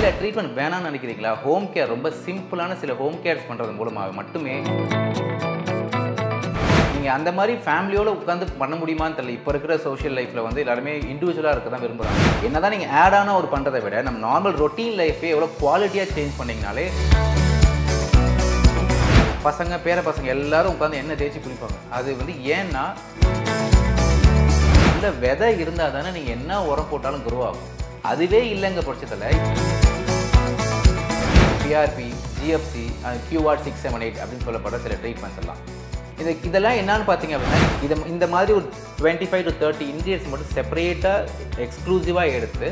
இல்லை ட்ரீட்மெண்ட் வேணாம்னு நினைக்கிறீங்களா? ஹோம் கேர் ரொம்ப சிம்பிளான சில ஹோம் கேர்ஸ் பண்ணுறது மூலமாக மட்டுமே நீங்கள் அந்த மாதிரி ஃபேமிலியோடு உட்காந்து பண்ண முடியுமான்னு தெரியல. இப்போ இருக்கிற சோஷியல் லைஃப்பில் வந்து எல்லாருமே இண்டிவிஜுவலாக இருக்க தான் விரும்புகிறாங்க. என்ன தான் நீங்கள் ஆடான ஒரு பண்ணுறதை விட நம்ம நார்மல் ரொட்டீன் லைஃபே எவ்வளோ குவாலிட்டியாக சேஞ்ச் பண்ணிங்கனாலே பசங்க பேர பசங்க எல்லாரும் உட்காந்து எண்ணெய் தேய்ச்சி குளிப்பாங்க. அது வந்து ஏன்னா இல்லை விதை இருந்தால் தானே நீங்கள் என்ன உரம் போட்டாலும் குரோ ஆகும். அதுவே இல்லைங்க பட்சத்தில் பிஆர்பி, ஜிஎஃப்சி, கியூஆர் 678 அப்படின்னு சொல்லப்படுற சில ட்ரீட்மெண்ட்ஸ் எல்லாம் இதெல்லாம் என்னன்னு பார்த்தீங்க அப்படின்னா இந்த மாதிரி ஒரு 25 to 30 இன்கிரியன்ஸ் மட்டும் செப்பரேட்டாக எக்ஸ்க்ளூசிவாக எடுத்து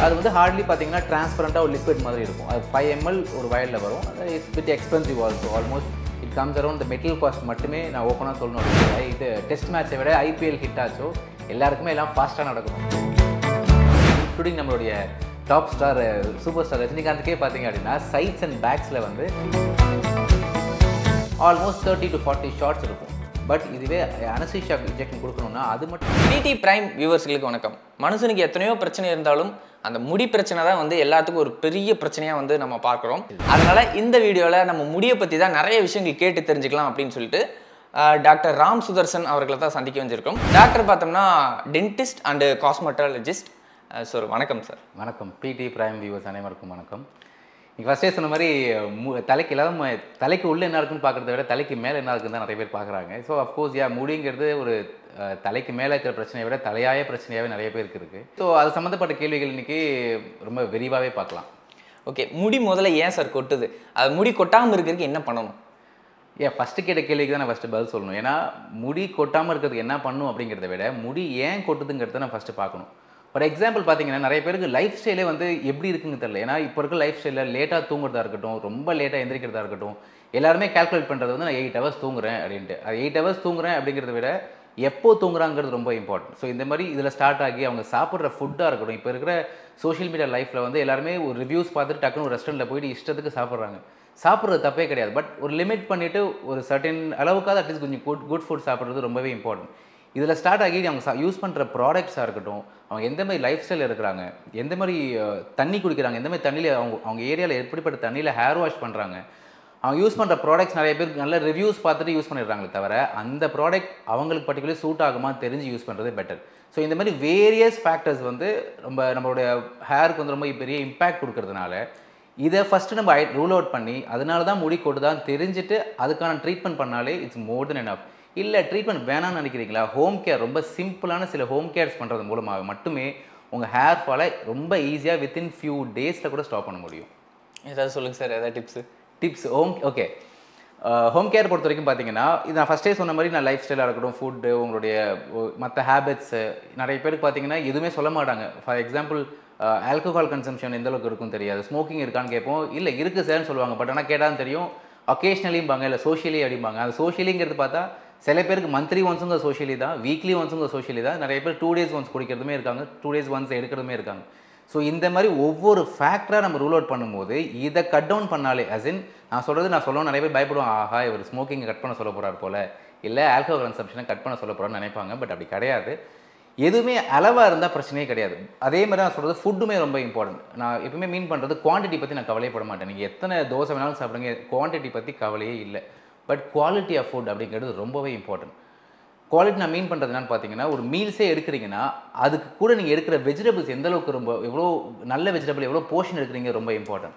அது வந்து ஹார்ட்லி பார்த்தீங்கன்னா டிரான்ஸ்பரண்ட்டாக ஒரு லிக்விட் மாதிரி இருக்கும். அது 5 ml ஒரு வயலில் வரும். அது it's bit expensive also. Almost it comes around இந்த மெட்டீரியல் காஸ்ட் மட்டுமே நான் ஓப்பனாக சொல்லணும். இது டெஸ்ட் மேட்சை விட ஐபிஎல் ஹிட் ஆச்சோ எல்லாருக்குமே எல்லாம் ஃபாஸ்ட்டாக நடக்கணும். இன்க்ளூடிங் நம்மளுடைய டாப் ஸ்டார் சூப்பர் ஸ்டார் ரஜினிகாந்துக்கே பார்த்தீங்க அப்படின்னா சைட்ஸ் அண்ட் பேக்ஸில் வந்து ஆல்மோஸ்ட் 30 to 40 ஷார்ட்ஸ் இருக்கும். பட் இதுவே அனஸ்தீசியா இன்ஜெக்ஷன் கொடுக்கணும்னா அது மட்டும். பிடி பிரைம் வியூவர்ஸ்களுக்கு வணக்கம். மனுஷனுக்கு எத்தனையோ பிரச்சனை இருந்தாலும் அந்த முடி பிரச்சனை தான் வந்து எல்லாத்துக்கும் ஒரு பெரிய பிரச்சனையாக வந்து நம்ம பார்க்குறோம். அதனால் இந்த வீடியோவில் நம்ம முடியை பற்றி தான் நிறைய விஷயங்கள் கேட்டு தெரிஞ்சுக்கலாம் அப்படின்னு சொல்லிட்டு டாக்டர் ராம் சுதர்சன் அவர்களை தான் சந்திக்க வந்திருக்கோம். டாக்டர் பார்த்தோம்னா டென்டிஸ்ட் அண்டு காஸ்மெட்டாலஜிஸ்ட். சார் வணக்கம் சார். வணக்கம். பிடி பிரைம் வியூவர்ஸ் அனைவருக்கும் வணக்கம். நீங்கள் ஃபஸ்ட்டே சொன்ன மாதிரி தலைக்கு இல்லாம தலைக்கு உள்ளே என்ன இருக்குன்னு பார்க்குறத விட தலைக்கு மேலே என்ன இருக்குன்னு தான் நிறைய பேர் பார்க்குறாங்க. ஸோ அஃப்கோர்ஸ் முடிங்கிறது ஒரு தலைக்கு மேலே இருக்கிற பிரச்சனையை விட தலையாய பிரச்சனையாகவே நிறைய பேருக்கு இருக்குது. ஸோ அது சம்மந்தப்பட்ட கேள்விகள் இன்றைக்கி ரொம்ப விரிவாகவே பார்க்கலாம். ஓகே, முடி முதல்ல ஏன் சார் கொட்டுது? அது முடி கொட்டாமல் இருக்கிறதுக்கு என்ன பண்ணணும்? ஃபஸ்ட்டு கேட்ட கேள்விக்கு தான் நான் ஃபஸ்ட்டு பதில் சொல்லணும். ஏன்னா முடி கொட்டாமல் இருக்கிறதுக்கு என்ன பண்ணணும் அப்படிங்கிறத விட முடி ஏன் கொட்டுதுங்கிறத நான் ஃபஸ்ட்டு பார்க்கணும். ஃபார் எக்ஸாம்பிள் பார்த்தீங்கன்னா நிறைய பேருக்கு லைஃப் ஸ்டைலே வந்து எப்படி இருக்குன்னு தெரியல. ஏன்னா இப்போ இருக்க லைஃப் ஸ்டைலில் லேட்டாக தூங்குறதா இருக்கட்டும், ரொம்ப லேட்டாக எந்திரிக்கிறதா இருக்கட்டும், எல்லாருமே கால்குலேட் பண்ணுறது வந்து நான் 8 hours தூங்குறேன் அப்படின்ட்டு. அது 8 hours தூங்குறேன் அப்படிங்கிறத விட எப்போ தூங்குறாங்கிறது ரொம்ப இம்பார்ட்டன்ட். ஸோ இந்த மாதிரி இதில் ஸ்டார்ட் ஆகி அவங்க சாப்பிட்ற ஃபுட்டாக இருக்கட்டும். இப்போ இருக்கிற சோஷியல் மீடியா லைஃப்பில் வந்து எல்லாருமே ஒரு ரிவ்யூஸ் பார்த்துட்டு டக்குன்னு ஒரு ரெஸ்டாரண்ட்டில் போயிட்டு இஷ்டத்துக்கு சாப்பிட்றாங்க. சாப்பிட்றது தப்பே கிடையாது. பட் ஒரு லிமிட் பண்ணிவிட்டு ஒரு சர்டன் அளவுக்காக அட்லீஸ்ட் கொஞ்சம் குட் ஃபுட் சாப்பிட்றது ரொம்பவே இம்பார்ட்டன்ட். இதில் ஸ்டார்ட் ஆகி அவங்க யூஸ் பண்ணுற ப்ராடக்ட்ஸாக இருக்கட்டும், அவங்க எந்த மாதிரி லைஃப் ஸ்டைல் இருக்கிறாங்க, எந்த மாதிரி தண்ணி குடிக்கிறாங்க, எந்த மாதிரி தண்ணியில் அவங்க ஏரியாவில் எப்படிப்பட்ட தண்ணியில் ஹேர் வாஷ் பண்ணுறாங்க, அவங்க யூஸ் பண்ணுற ப்ராடக்ட்ஸ் நிறைய பேருக்கு நல்ல ரிவ்யூஸ் பார்த்துட்டு யூஸ் பண்ணிடுறாங்களே தவிர அந்த ப்ராடக்ட் அவங்களுக்கு பர்டிகுலர் சூட் ஆகுமா தெரிஞ்சு யூஸ் பண்ணுறது பெட்டர். ஸோ இந்த மாதிரி வேரியஸ் ஃபேக்டர்ஸ் வந்து நம்மளுடைய ஹேருக்கு வந்து ரொம்ப பெரிய இம்பேக்ட் கொடுக்கறதுனால இதை ஃபஸ்ட்டு நம்ம ரூல் அவுட் பண்ணி அதனால தான் முடி கொட்டுதான் தெரிஞ்சுட்டு அதுக்கான ட்ரீட்மெண்ட் பண்ணாலே இட்ஸ் மோர் தென் எனஃப். இல்லை ட்ரீட்மெண்ட் வேணாம்னு நினைக்கிறீங்களா? ஹோம் கேர் ரொம்ப சிம்பிளான சில ஹோம் கேர்ஸ் பண்ணுறது மூலமாக மட்டுமே உங்கள் ஹேர் ஃபாலை ரொம்ப ஈஸியாக வித்தின் ஃபியூ டேஸில் கூட ஸ்டாப் பண்ண முடியும். ஏதாவது சொல்லுங்கள் சார், ஏதாவது டிப்ஸ் ஓகே. ஹோம் கேர் பொறுத்த வரைக்கும் பார்த்தீங்கன்னா இது நான் ஃபஸ்ட்டே சொன்ன மாதிரி நான் லைஃப் ஸ்டைலாக இருக்கட்டும், ஃபுட்டு, உங்களுடைய மற்ற ஹேபிட்ஸு, நிறைய பேருக்கு பார்த்தீங்கன்னா எதுவுமே சொல்ல மாட்டாங்க. ஃபார் எக்ஸாம்பிள் ஆல்கஹால் கன்சம்ஷன் எந்த அளவுக்கு இருக்குன்னு தெரியாது. ஸ்மோக்கிங் இருக்கான்னு கேட்போம், இல்லை இருக்குது சார்னு சொல்லுவாங்க. பட் ஆனால் கேட்டாலும் தெரியும் ஒகேஷ்னலிம்பாங்க, இல்லை சோஷியலி அப்படிம்பாங்க. அந்த சோஷியலிங்கிறது பார்த்தா சில பேருக்கு மந்த்லி ஒன்ஸுங்க சோஷியலி தான், வீக்லி ஒன்ஸுங்க சோஷியலி தான். நிறைய பேர் 2 days ஒன்ஸ் குடிக்கிறதுமே இருக்காங்க, 2 days ஒன்ஸ் எடுக்கிறதுமே இருக்காங்க. ஸோ இந்த மாதிரி ஒவ்வொரு ஃபேக்டராக நம்ம ரூல் அவுட் பண்ணும்போது இதை கட் டவுன் பண்ணாலே அசின் நான் சொல்லணும் நிறைய பேர் பயப்படுவாங்க, ஆஹா இவர் ஸ்மோக்கிங்கை கட் பண்ண சொல்ல போகிறார் போல், இல்லை ஆல்கஹால் கன்சம்ஷனை கட் பண்ண சொல்ல போகிறான்னு நினைப்பாங்க. பட் அப்படி கிடையாது. எதுவுமே அளவாக இருந்தால் பிரச்சனையே கிடையாது. அதே மாதிரி நான் சொல்கிறது ஃபுட்டுமே ரொம்ப இம்பார்ட்டன்ட். நான் எப்பவுமே மீன் பண்ணுறது குவான்டிட்டி பற்றி நான் கவலைப்பட மாட்டேன். நீங்கள் எத்தனை தோசை வேணாலும் சாப்பிடுங்க, குவான்டிட்டி பற்றி கவலையே இல்லை. பட் குவாலிட்டி ஆஃப் ஃபுட் அப்படிங்கிறது ரொம்பவே இம்பார்ட்டன்ட். குவாலிட்டி நான் மீன் பண்ணுறது என்னன்னு பார்த்தீங்கன்னா ஒரு மீல்ஸே எடுக்கிறீங்கன்னா அதுக்கு கூட நீங்கள் எடுக்கிற வெஜிடபிள்ஸ் எந்தளவுக்கு எவ்வளோ நல்ல வெஜிடபிள் எவ்வளோ போர்ஷன் எடுக்கிறீங்க ரொம்ப இம்பார்ட்டன்ட்.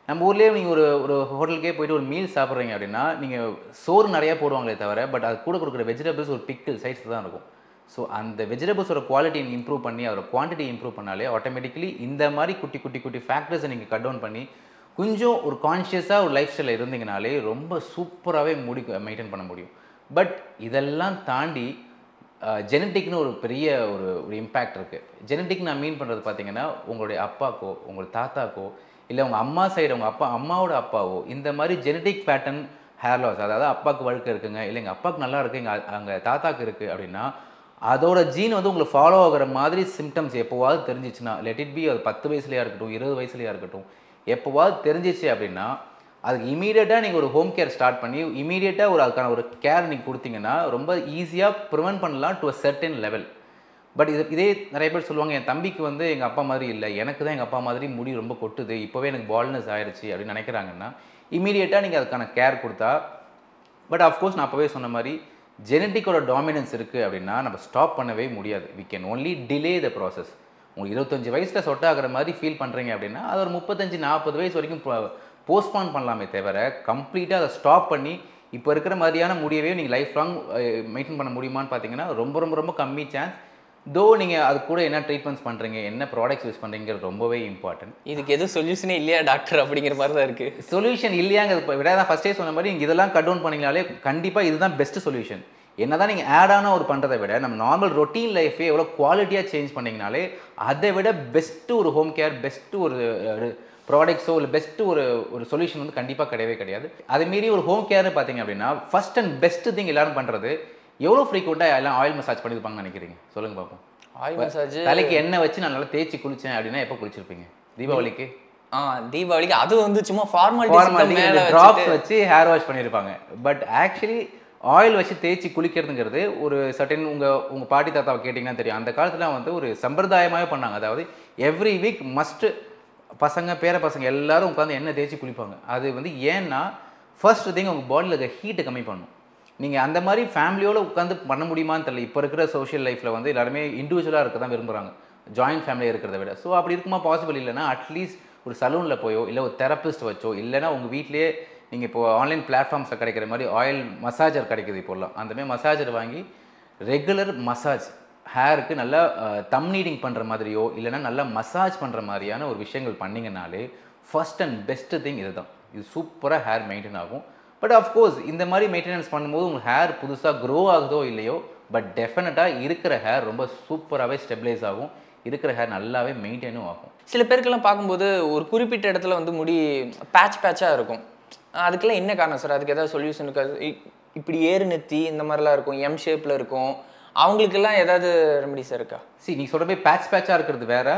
நம்ம ஊர்லேயே நீங்கள் ஒரு ஹோட்டலுக்கே போய்ட்டு ஒரு மீல் சாப்பிட்றீங்க அப்படின்னா நீங்கள் சோறு நிறையா போடுவாங்களே தவிர பட் அது கூட கொடுக்குற வெஜிடபிள்ஸ் ஒரு பிக்கிள் சைஸ் தான் இருக்கும். ஸோ அந்த வெஜிடபிள்ஸோட குவாலிட்டி இம்ப்ரூவ் பண்ணி அதோட குவான்டிட்டி இம்ப்ரூவ் பண்ணாலே ஆட்டோமேட்டிக்கலி இந்த மாதிரி குட்டி ஃபேக்டர்ஸை நீங்கள் கட் டவுன் பண்ணி கொஞ்சம் ஒரு கான்ஷியஸாக ஒரு லைஃப் ஸ்டைலில் இருந்தீங்கனாலே ரொம்ப சூப்பராகவே மெயின்டைன் பண்ண முடியும். பட் இதெல்லாம் தாண்டி ஜெனட்டிக்னு ஒரு பெரிய ஒரு இம்பேக்ட் இருக்குது. ஜெனட்டிக் நான் மீன் பண்ணுறது பார்த்தீங்கன்னா உங்களுடைய அப்பாக்கோ உங்கள் தாத்தாக்கோ இல்லை உங்கள் அம்மா சைடு உங்கள் அம்மாவோட அப்பாவோ இந்த மாதிரி ஜெனட்டிக் பேட்டர்ன் ஹேர் லாஸ், அதாவது அப்பாவுக்கு வழுக்க இருக்குங்க, இல்லை எங்கள் அப்பாவுக்கு நல்லா இருக்குது, எங்கள் தாத்தாக்கு இருக்குது அப்படின்னா அதோட ஜீன் வந்து உங்களுக்கு ஃபாலோ ஆகிற மாதிரி சிம்டம்ஸ் எப்போவாவது தெரிஞ்சிச்சுன்னா, லெட் இட் பி அது 10 வயசுலையாக இருக்கட்டும் 20 வயசுலையாக இருக்கட்டும், எப்போவாவது தெரிஞ்சிச்சு அப்படின்னா அதுக்கு இமீடியட்டாக நீங்கள் ஒரு ஹோம் கேர் ஸ்டார்ட் பண்ணி இமீடியட்டாக அதுக்கான ஒரு கேர் நீங்கள் கொடுத்தீங்கன்னா ரொம்ப ஈஸியாக ப்ரிவென்ட் பண்ணலாம் to a certain level. But இதே நிறைய பேர் சொல்லுவாங்க, என் தம்பிக்கு வந்து எங்கள் அப்பா மாதிரி இல்லை, எனக்கு தான் எங்கள் அப்பா மாதிரி முடி ரொம்ப கொட்டுது, இப்போவே எனக்கு பால்னஸ் ஆயிடுச்சு அப்படின்னு நினைக்கிறாங்கன்னா இமீடியட்டாக நீங்கள் அதுக்கான கேர் கொடுத்தா. பட் ஆஃப்கோர்ஸ் நான் அப்போவே சொன்ன மாதிரி ஜெனட்டிக்கோட டாமினன்ஸ் இருக்குது அப்படின்னா நம்ம ஸ்டாப் பண்ணவே முடியாது. We can only delay the process. உங்களுக்கு 25 வயசில் சொட்டாகிற மாதிரி ஃபீல் பண்ணுறீங்க அப்படின்னா அது ஒரு 35-40 வயசு வரைக்கும் போஸ்ட்பான் பண்ணலாமே தவிர கம்ப்ளீட்டாக அதை ஸ்டாப் பண்ணி இப்போ இருக்கிற மாதிரியான முடியவே நீங்கள் லைஃப் லாங் மெயின்டைன் பண்ண முடியுமான்னு பார்த்தீங்கன்னா ரொம்ப ரொம்ப ரொம்ப கம்மி சான்ஸ். தோ நீங்கள் அது கூட என்ன ட்ரீட்மெண்ட்ஸ் பண்ணுறீங்க, என்ன ப்ராடக்ட்ஸ் யூஸ் பண்ணுறீங்கிறது ரொம்பவே இம்பார்ட்டன்ட். இதுக்கு எதுவும் சொல்யூஷனே இல்லையா டாக்டர் அப்படிங்கிற மாதிரி தான் இருக்குது. சொல்யூஷன் இல்லையாங்கிறது விட தான் ஃபஸ்ட்டே சொன்ன மாதிரி நீங்கள் இதெல்லாம் கட் டவுன் பண்ணிங்கனாலே கண்டிப்பாக இதுதான் பெஸ்ட் சொல்யூஷன். என்ன தான் நீங்கள் ஆடான ஒரு பண்ணுறதை விட நம்ம நார்மல் ரொட்டீன் லைஃபே எவ்வளோ குவாலிட்டியாக சேஞ்ச் பண்ணிங்கனாலே அதை விட பெஸ்ட்டு ஒரு ஹோம் கேர், பெஸ்ட்டு ஒரு ப்ராடக்ட்ஸோ இல்லை பெஸ்ட்டு ஒரு சொல்யூஷன் வந்து கண்டிப்பாக கிடையவே கிடையாது. அதேமாரி ஒரு ஹோம் கேர்னு பார்த்தீங்க அப்படின்னா ஃபஸ்ட் அண்ட் பெஸ்ட்டு திங் எல்லாரும் பண்ணுறது எவ்வளோ ஃப்ரீக்வெண்ட்டாக எல்லாம் ஆயில் மசாஜ் பண்ணியிருப்பாங்கன்னு நினைக்கிறீங்க? சொல்லுங்கள் பார்ப்போம். ஆயில் மசாஜ் தலைக்கு எண்ணெய் வச்சு நான் நல்லா தேய்ச்சி குளித்தேன் அப்படின்னா எப்போ குளிச்சிருப்பீங்க? தீபாவளிக்கு. தீபாவளிக்கு அது வந்து சும்மா ஃபார்மாலிட்டி ட்ராப்ஸ் வச்சு ஹேர் வாஷ் பண்ணியிருப்பாங்க. பட் ஆக்சுவலி ஆயில் வச்சு தேய்ச்சி குளிக்கிறதுங்கிறது ஒரு சர்டன் உங்கள் பாட்டி தாத்தாவை கேட்டிங்கன்னா தெரியும், அந்த காலத்தில் வந்து ஒரு சம்பிரதாயமாகவே பண்ணாங்க. அதாவது எவ்ரி வீக் மஸ்ட்டு பசங்க பேர பசங்க எல்லாரும் உட்காந்து எண்ணெய் தேய்ச்சி குளிப்பாங்க. அது வந்து ஏன்னா ஃபர்ஸ்ட் திங் உங்கள் பாடியில் இருக்க ஹீட்டை கம்மி பண்ணும். நீங்கள் அந்த மாதிரி ஃபேமிலியோடு உட்காந்து பண்ண முடியுமான்னு தெரியல. இப்போ இருக்கிற சோஷியல் லைஃப்பில் வந்து எல்லாருமே இண்டிவிஜுவலாக இருக்க தான் விரும்புகிறாங்க, ஜாயின்ட் ஃபேமிலியாக இருக்கிறத விட. ஸோ அப்படி இருக்குமா பாசிபிள் இல்லைன்னா அட்லீஸ்ட் ஒரு சலூனில் போயோ இல்லை ஒரு தெரப்பிஸ்ட் வச்சோ இல்லைனா உங்கள் வீட்லேயே நீங்கள் இப்போது ஆன்லைன் பிளாட்ஃபார்ம்ஸில் கிடைக்கிற மாதிரி ஆயில் மசாஜர் கிடைக்குது இப்போலாம், அந்தமாதிரி மசாஜர் வாங்கி ரெகுலர் மசாஜ் ஹேருக்கு நல்லா தம் நீடிங் பண்ணுற மாதிரியோ இல்லைனா நல்லா மசாஜ் பண்ணுற மாதிரியான ஒரு விஷயங்கள் பண்ணிங்கனாலே ஃபஸ்ட் அண்ட் பெஸ்ட்டு திங் இது தான். இது சூப்பராக ஹேர் மெயின்டைன் ஆகும். பட் ஆஃப்கோர்ஸ் இந்த மாதிரி மெயின்டெனன்ஸ் பண்ணும்போது உங்கள் ஹேர் புதுசாக க்ரோ ஆகுதோ இல்லையோ, பட் டெஃபினட்டாக இருக்கிற ஹேர் ரொம்ப சூப்பராகவே ஸ்டெபிலைஸ் ஆகும், இருக்கிற ஹேர் நல்லாவே மெயின்டைனும் ஆகும். சில பேருக்கெல்லாம் பார்க்கும்போது ஒரு குறிப்பிட்ட இடத்துல வந்து முடி பேட்சாக இருக்கும். அதுக்கெல்லாம் என்ன காரணம் சார்? அதுக்கு ஏதாவது சொல்யூஷன் இருக்காது? இப்படி ஏறு நெத்தி இந்த மாதிரிலாம் இருக்கும், எம் ஷேப்பில் இருக்கும், அவங்களுக்கெல்லாம் ஏதாவது ரெமடிஸ் இருக்கா? நீங்கள் சொல்கிற போய் பேட்சாக இருக்கிறது வேறு,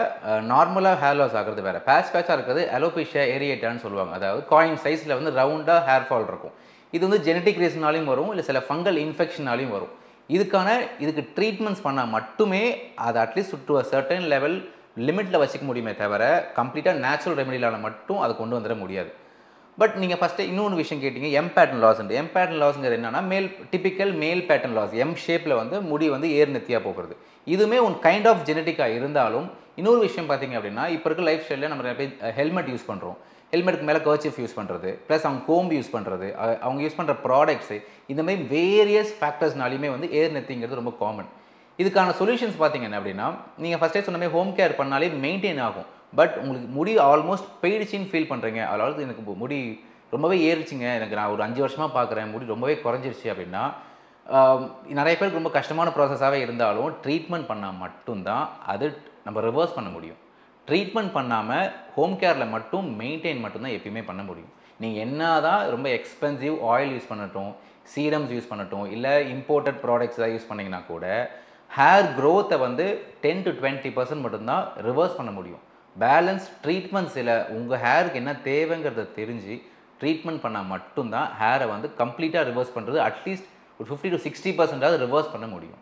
நார்மலாக ஹேர் லாஸ் ஆகிறது வேறு. பேட்சாக இருக்கிறது அலோபேஷியா ஏரியேட்டான்னு சொல்லுவாங்க. அதாவது காயின் சைஸில் வந்து ரவுண்டாக ஹேர் ஃபால் இருக்கும். இது வந்து ஜெனட்டிக் ரீசனாலையும் வரும், இல்லை சில ஃபங்கல் இன்ஃபெக்ஷனாலையும் வரும். இதுக்கு ட்ரீட்மெண்ட்ஸ் பண்ணால் மட்டுமே அது at least to a certain level லிமிட்டில் வச்சுக்க முடியுமே தவிர கம்ப்ளீட்டாக நேச்சுரல் ரெமெடியால் மட்டும் அதை கொண்டு வந்துட முடியாது. பட் நீங்கள் ஃபஸ்ட்டு இன்னொன்று விஷயம் கேட்டிங்க, எம் பேட்டர்ன் லாஸ்ன்ட்டு. எம் பேட்டர்ன் லாஸ்ங்கிறது என்னன்னா டிபிக்கல் மேல் பேட்டர்ன் லாஸ். எம் ஷேப்பில் வந்து முடி வந்து ஏர் நெத்தியாக போகிறது. இதுவுமே ஒன் கைண்ட் ஆஃப் ஜெனட்டிக்காக இருந்தாலும் இன்னொரு விஷயம் பார்த்தீங்க அப்படின்னா இப்போ இருக்க லைஃப் ஸ்டைலில் நம்ம நிறைய பேர் ஹெல்மெட் யூஸ் பண்ணுறோம். ஹெல்மெட்டுக்கு மேலே கர்ச்சீஃப் யூஸ் பண்ணுறது, ப்ளஸ் அவங்க கோம்பு யூஸ் பண்ணுறது, அவங்க யூஸ் பண்ணுற ப்ராடக்ட்ஸு, இந்த மாதிரி வேரியஸ் ஃபேக்டர்ஸ்னாலையுமே வந்து ஏர் நெத்திங்கிறது ரொம்ப காமன். இதுக்கான சொல்யூஷன்ஸ் பார்த்தீங்கன்னா அப்படின்னா நீங்கள் ஃபஸ்ட்டே சொன்ன மாதிரி ஹோம் கேர் பண்ணாலே மெயின்டைன் ஆகும். பட் உங்களுக்கு முடி ஆல்மோஸ்ட் போயிடுச்சின்னு ஃபீல் பண்ணுறீங்க, அதாவது எனக்கு முடி ரொம்பவே ஏறிச்சிங்க, எனக்கு நான் ஒரு 5 வருஷமாக பார்க்குறேன் முடி ரொம்பவே குறைஞ்சிருச்சு அப்படின்னா நிறைய பேருக்கு ரொம்ப கஷ்டமான ப்ராசஸாகவே இருந்தாலும் ட்ரீட்மெண்ட் பண்ணால் மட்டும்தான் அது நம்ம ரிவர்ஸ் பண்ண முடியும். ட்ரீட்மெண்ட் பண்ணாமல் ஹோம் கேரில் மட்டும் மெயின்டைன் மட்டும்தான் எப்பயுமே பண்ண முடியும். நீங்கள் என்ன தான் ரொம்ப எக்ஸ்பென்சிவ் ஆயில் யூஸ் பண்ணட்டும், சீரம்ஸ் யூஸ் பண்ணட்டும், இல்லை இம்போர்ட்டட் ப்ராடக்ட்ஸ் தான் யூஸ் பண்ணிங்கன்னா கூட ஹேர் க்ரோத்தை வந்து 10 to 20% மட்டும்தான் ரிவர்ஸ் பண்ண முடியும். பேலன்ஸ் ட்ரீட்மெண்ட்ஸில் உங்கள் ஹேருக்கு என்ன தேவைங்கிறத தெரிஞ்சு ட்ரீட்மெண்ட் பண்ணால் மட்டும்தான் ஹேரை வந்து கம்ப்ளீட்டாக ரிவர்ஸ் பண்ணுறது அட்லீஸ்ட் ஒரு 50 to 60% ரிவர்ஸ் பண்ண முடியும்.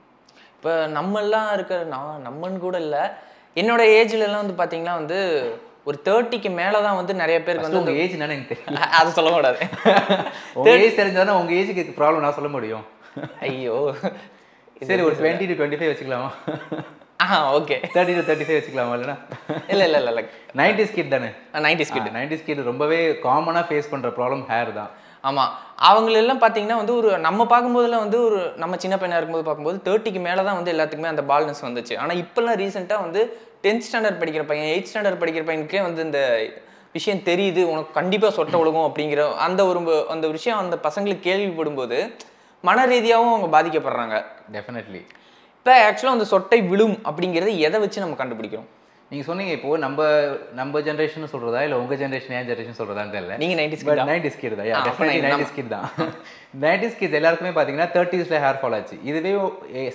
இப்போ நம்மெல்லாம் இருக்கிற நம்மன்னு கூட இல்லை, என்னோட ஏஜ்லலாம் வந்து பார்த்தீங்கன்னா வந்து ஒரு 30க்கு மேலே தான் வந்து நிறைய பேருக்கு வந்து உங்கள் ஏஜ் என்னன்னு எனக்கு தெரியல, அதை சொல்ல கூடாது. உங்கள் ஏஜ் தெரிஞ்சாதானே உங்கள் ஏஜுக்கு ப்ராப்ளம் நான் சொல்ல முடியும். ஐயோ சரி, ஒரு 20 to 25 வச்சுக்கலாமா? ஓகே, 30 to 35 வச்சுக்கலாமா? இல்லைனா இல்லை 90s கிட் தானே? 90s கிட் ரொம்பவே காமனாக ஃபேஸ் பண்ணுற ப்ராப்ளம் ஹேர் தான். ஆமாம், அவங்களெல்லாம் பார்த்தீங்கன்னா வந்து ஒரு நம்ம பார்க்கும்போதெல்லாம் வந்து ஒரு நம்ம சின்ன பையனாக இருக்கும்போது பார்க்கும்போது 30க்கு மேலே தான் வந்து எல்லாத்துக்குமே அந்த பால்னஸ் வந்துச்சு. ஆனால் இப்போல்லாம் ரீசெண்டாக வந்து 10th ஸ்டாண்டர்ட் படிக்கிற பையன், 8th ஸ்டாண்டர்ட் படிக்கிற பையனுக்கே வந்து இந்த விஷயம் தெரியுது, உனக்கு கண்டிப்பாக சொட்டை ஒழுகும் அப்படிங்கிற அந்த விஷயம் அந்த பசங்களுக்கு கேள்விப்படும்போது மன ரீதியாகவும் அவங்க பாதிக்கப்படுறாங்க. டெஃபினெட்லி. இப்போ ஆக்சுவலாக அந்த சொட்டை விழும் அப்படிங்கிறது எதை வச்சு நம்ம கண்டுபிடிக்கிறோம்? நீங்கள் சொன்னீங்க இப்போது நம்ம ஜென்ரேஷன் சொல்கிறதா இல்லை உங்கள் ஜென்ரேஷன் ஏன் ஜென்ரேஷன் சொல்கிறதான்னு தெரியல. நீங்கள் 90s கிட் தான். டெஃபினெட்லி 90s கிட் தான். 90s கிட்ஸ் எல்லாருக்குமே பார்த்தீங்கன்னா 30s ஹேர் ஃபால் ஆச்சு. இதுவே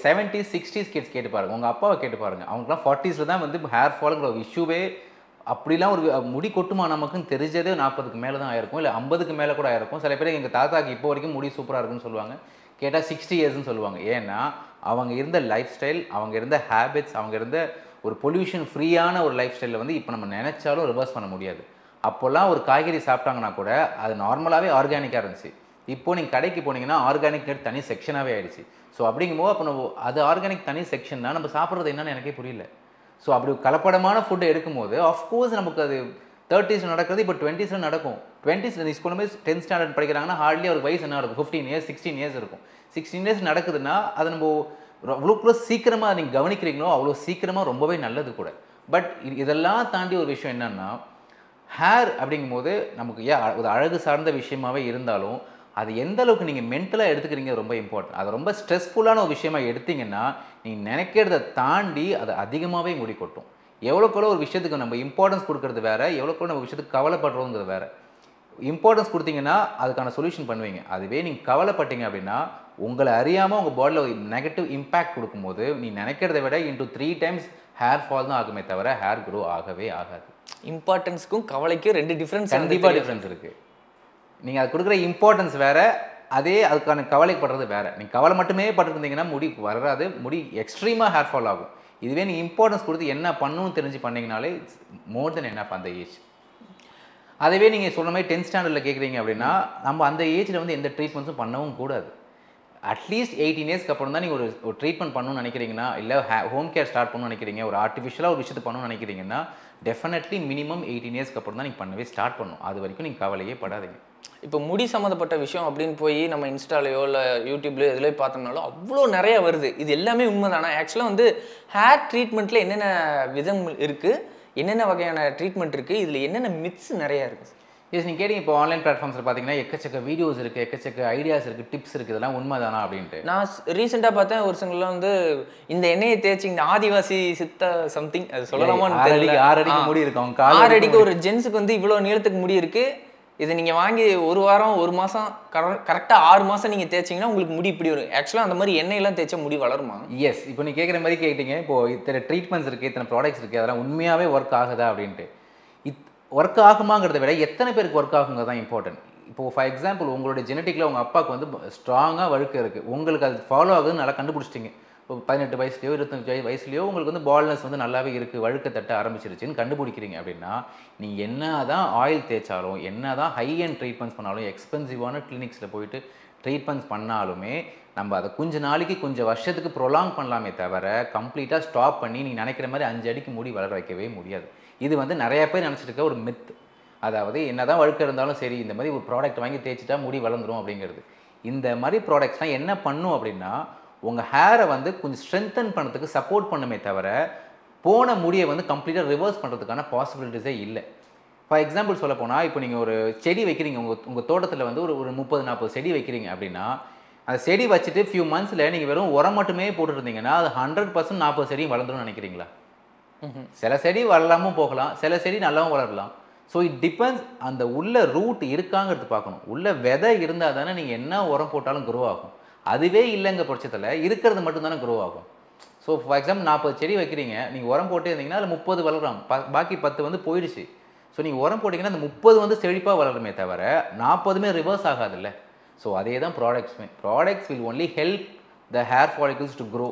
70s 60s கிட்ஸ் கேட்டு பாருங்கள், உங்கள் அப்பாவை கேட்டு பாருங்கள், அவங்களுக்குலாம் 40s தான் வந்து ஹேர் ஃபாலுங்கிற ஒரு இஷ்யூவே. அப்படிலாம் ஒரு முடி கொட்டுமா நமக்குன்னு தெரிஞ்சதே 40க்கு மேலே தான் ஆயிருக்கும், இல்லை 50க்கு மேலே கூட ஆயிருக்கும். சில பேர் எங்கள் தாத்தாக்கு இப்போ வரைக்கும் முடி சூப்பராக இருக்குன்னு சொல்லுவாங்க. கேட்டால் 60 இயர்ஸ்னு சொல்லுவாங்க. ஏன்னா அவங்க இருந்த லைஃப் ஸ்டைல், அவங்க இருந்த ஹேபிட்ஸ், அவங்க இருந்த ஒரு பொல்யூஷன் ஃப்ரீயான ஒரு லைஃப் ஸ்டைலில் வந்து இப்போ நம்ம நினச்சாலும் ரிவர்ஸ் பண்ண முடியாது. அப்போல்லாம் ஒரு காய்கறி சாப்பிட்டாங்கன்னா கூட அது நார்மலாகவே ஆர்கானிக்காக இருந்துச்சு. இப்போது நீங்கள் கடைக்கு போனீங்கன்னா ஆர்கானிக் தனி செக்ஷனாகவே ஆயிடுச்சு. ஸோ அப்படிங்கும்போது அப்போ நம்ம அது ஆர்கானிக் தனி செக்ஷன்னா நம்ம சாப்பிட்றது என்னன்னு எனக்கே புரியல. ஸோ அப்படி கலப்படமான ஃபுட்டை எடுக்கும்போது ஆஃப்கோர்ஸ் நமக்கு அது 30s நடக்கிறது இப்போ 20s நடக்கும். 20s நீ ஸ்கூலுமே 10th ஸ்டாண்டர்ட் படிக்கிறாங்கன்னா ஹார்ட்லி அவருக்கு வயசு என்ன இருக்கும், 15 இயர்ஸ் 16 இயர்ஸ் இருக்கும். 16 இயர்ஸ் நடக்குதுன்னா அது நம்ம அவ்வளோ சீக்கிரமாக நீங்கள் கவனிக்கிறீங்களோ அவ்வளோ சீக்கிரமாக ரொம்பவே நல்லது கூட. பட் இதெல்லாம் தாண்டி ஒரு விஷயம் என்னன்னா, ஹேர் அப்படிங்கும்போது நமக்கு ஒரு அழகு சார்ந்த விஷயமாகவே இருந்தாலும் அது எந்த அளவுக்கு நீங்கள் மென்டலாக எடுத்துக்கிறீங்க ரொம்ப இம்பார்ட்டன்ட். அது ரொம்ப ஸ்ட்ரெஸ்ஃபுல்லான ஒரு விஷயமா எடுத்தீங்கன்னா நீங்கள் நினைக்கிறத தாண்டி அது அதிகமாகவே முடி கொட்டும். எவ்வளோக்குள்ள ஒரு விஷயத்துக்கு நம்ம இம்பார்ட்டன்ஸ் கொடுக்கறது வேறு, எவ்வளோக்குள்ள நம்ம விஷயத்துக்கு கவலைப்படுறோங்கிறது வேறு. இம்பார்ட்டன்ஸ் கொடுத்தீங்கன்னா அதுக்கான சொல்யூஷன் பண்ணுவீங்க. அதுவே நீங்கள் கவலைப்பட்டீங்க அப்படின்னா உங்களை அறியாமல் உங்கள் பாடியில் நெகட்டிவ் இம்பேக்ட் கொடுக்கும்போது நீ நினைக்கிறத விட இன்டூ 3 டைம்ஸ் ஹேர் ஃபால் தான் ஆகுமே தவிர ஹேர் க்ரோ ஆகவே ஆகாது. இம்பார்ட்டன்ஸ்க்கும் கவலைக்கும் 2 டிஃப்ரென்ஸ் கண்டிப்பாக டிஃப்ரென்ஸ் இருக்குது. நீங்கள் அது கொடுக்குற இம்பார்ட்டன்ஸ் வேறு, அதே அதுக்கான கவலைப்படுறது வேறு. நீங்கள் கவலை மட்டுமே பட்டுருந்தீங்கன்னா முடி வராது, முடி எக்ஸ்ட்ரீமாக ஹேர் ஃபால் ஆகும். இதுவே நீங்கள் இம்பார்ட்டன்ஸ் கொடுத்து என்ன பண்ணணும்னு தெரிஞ்சு பண்ணிங்கனாலே இட்ஸ் மோர் தென் என்ஃப் அந்த ஏஜ். அதுவே நீங்கள் சொன்ன மாதிரி 10th ஸ்டாண்டர்டில் கேட்குறீங்க அப்படின்னா நம்ம அந்த ஏஜில் வந்து எந்த ட்ரீட்மெண்ட்ஸும் பண்ணவும் கூடாது. அட்லீஸ்ட் 18 இயர்ஸ்க்கு அப்புறம் தான் நீங்கள் ஒரு ட்ரீட்மெண்ட் பண்ணணும்னு நினைக்கிறீங்கன்னா, இல்லை ஹோம் கேர் ஸ்டார்ட் பண்ணணும்னு நினைக்கிறீங்க, ஒரு ஆர்டிஃபிஷியலாக ஒரு விஷயத்தை பண்ணணும்னு நினைக்கிறீங்கன்னா டெஃபினெட்லி மினிமம் 18 இயர்ஸ்க்கு அப்புறம் தான் நீங்கள் பண்ணவே ஸ்டார்ட் பண்ணணும். அது வரைக்கும் நீங்கள் கவலையே படாதீங்க. இப்போ முடி சம்மந்தப்பட்ட விஷயம் அப்படின்னு போய் நம்ம இன்ஸ்டாலையோ இல்லை யூடியூப்லையோ எதுலையோ பார்த்தோம்னாலும் அவ்வளோ நிறைய வருது. இது எல்லாமே உண்மைதானா? ஆக்சுவலாக வந்து ஹேர் ட்ரீட்மெண்ட்டில் என்னென்ன விதம் இருக்குது, என்னென்ன வகையான ட்ரீட்மெண்ட் இருக்குது, இதில் என்னென்ன மித்ஸ் நிறையா இருக்குது? எஸ், நீங்கள் கேட்டீங்க. இப்போ ஆன்லைன் பிளாட்ஃபார்ம்ஸில் பார்த்தீங்கன்னா எக்கச்சக்க வீடியோஸ் இருக்குது, எக்கச்சக்க ஐடியாஸ் இருக்குது, டிப்ஸ் இருக்குது. இதெல்லாம் உண்மைதானா அப்படின்ட்டு நான் ரீசெண்டாக பார்த்தேன். ஒரு சிங்கெல்லாம் வந்து இந்த எண்ணெயை தேய்ச்சி இந்த ஆதிவாசி சித்த சம்திங் அது சொல்லலாமான்னு தெரியல. 6 அடிக்கு முடி இருக்கும், 6 அடிக்கு ஒரு ஜென்ஸுக்கு வந்து இவ்வளோ நீளத்துக்கு முடி இருக்குது. இதை நீங்கள் வாங்கி 1 வாரம் 1 மாதம் கரெக்டாக 6 மாதம் நீங்கள் தேய்ச்சிங்கன்னா உங்களுக்கு முடி இப்படி வரும். ஆக்சுவலாக அந்த மாதிரி எண்ணெயெல்லாம் தேய்ச்சா முடி வளருமா? எஸ். இப்போ நீங்கள் கேட்குற மாதிரி கேட்டீங்க. இப்போது இத்தனை ட்ரீட்மெண்ட்ஸ் இருக்குது, இத்தனை ப்ராடக்ட்ஸ் இருக்குது, அதெல்லாம் உண்மையாகவே ஒர்க் ஆகுதா அப்படின்ட்டு. ஒர்க் ஆகுமாங்கிறத விட எத்தனை பேருக்கு ஒர்க் ஆகுங்கிறது தான் இம்பார்ட்டன்ட். இப்போது ஃபார் எக்ஸாம்பிள் உங்களுடைய ஜெனட்டிக்கில் உங்கள் அப்பாவுக்கு வந்து ஸ்ட்ராங்காக வழுக்க இருக்குது, உங்களுக்கு அது ஃபாலோ ஆகுதுன்னு நல்லா கண்டுபிடிச்சிட்டிங்க. இப்போ 18 வயசுலையோ 25 வயசுலையோ உங்களுக்கு வந்து பால்னஸ் வந்து நல்லாவே இருக்குது, வழுக்க தட்ட ஆரம்பிச்சிருச்சுன்னு கண்டுபிடிக்கிறீங்க அப்படின்னா நீங்கள் என்ன தான் ஆயில் தேய்ச்சாலும், என்ன தான் ஹை அண்ட் ட்ரீட்மெண்ட்ஸ் பண்ணாலும், எக்ஸ்பென்சிவான கிளினிக்ஸில் போயிட்டு ட்ரீட்மெண்ட்ஸ் பண்ணாலுமே நம்ம அதை கொஞ்சம் நாளைக்கு கொஞ்சம் வருஷத்துக்கு ப்ரொலாங் பண்ணலாமே தவிர கம்ப்ளீட்டாக ஸ்டாப் பண்ணி நீங்கள் நினைக்கிற மாதிரி 5 அடிக்கு முடி வளர வைக்கவே முடியாது. இது வந்து நிறைய பேர் நினச்சிட்டு இருக்க ஒரு மித். அதாவது என்ன தான் வழுக்க இருந்தாலும் சரி இந்த மாதிரி ஒரு ப்ராடக்ட் வாங்கி தேய்ச்சிட்டா முடி வளர்ந்துடும் அப்படிங்கிறது. இந்த மாதிரி ப்ராடக்ட்ஸ்லாம் என்ன பண்ணும் அப்படின்னா உங்கள் ஹேரை வந்து கொஞ்சம் ஸ்ட்ரென்தன் பண்ணுறதுக்கு சப்போர்ட் பண்ணுமே தவிர போன முடியை வந்து கம்ப்ளீட்டாக ரிவர்ஸ் பண்ணுறதுக்கான பாசிபிலிட்டிஸே இல்லை. ஃபார் எக்ஸாம்பிள் சொல்ல போனால் இப்போ நீங்கள் ஒரு செடி வைக்கிறீங்க, உங்கள் தோட்டத்தில் வந்து ஒரு 30-40 செடி வைக்கிறீங்க அப்படின்னா அந்த செடி வச்சுட்டு ஃபியூ மந்த்ஸில் நீங்கள் வெறும் உரம் மட்டுமே போட்டுருந்தீங்கன்னா அது 100% 40 செடியும் வளர்ந்துடும் நினைக்கிறீங்களா? சில செடி வளராமல் போகலாம், சில செடி நல்லாவும் வளரலாம். So it depends. அந்த உள்ள ரூட் இருக்காங்கிறது பார்க்கணும். உள்ள விதை இருந்தால் தானே நீங்கள் என்ன உரம் போட்டாலும் க்ரோ ஆகும். அதுவே இல்லைங்க பட்சத்தில் இருக்கிறது மட்டும்தானே க்ரோ ஆகும். ஸோ ஃபார் எக்ஸாம்பிள் 40 செடி வைக்கிறீங்க, நீங்கள் உரம் போட்டே இருந்தீங்கன்னா அதில் 30 வளரலாம், பாக்கி 10 வந்து போயிடுச்சு. ஸோ நீங்கள் உரம் போட்டிங்கன்னா அந்த 30 வந்து செழிப்பாக வளருமே தவிர 40மே ரிவர்ஸ் ஆகாதுல்ல. ஸோ அதே தான் ப்ராடக்ட்ஸுமே. Products will only help the hair follicles to grow.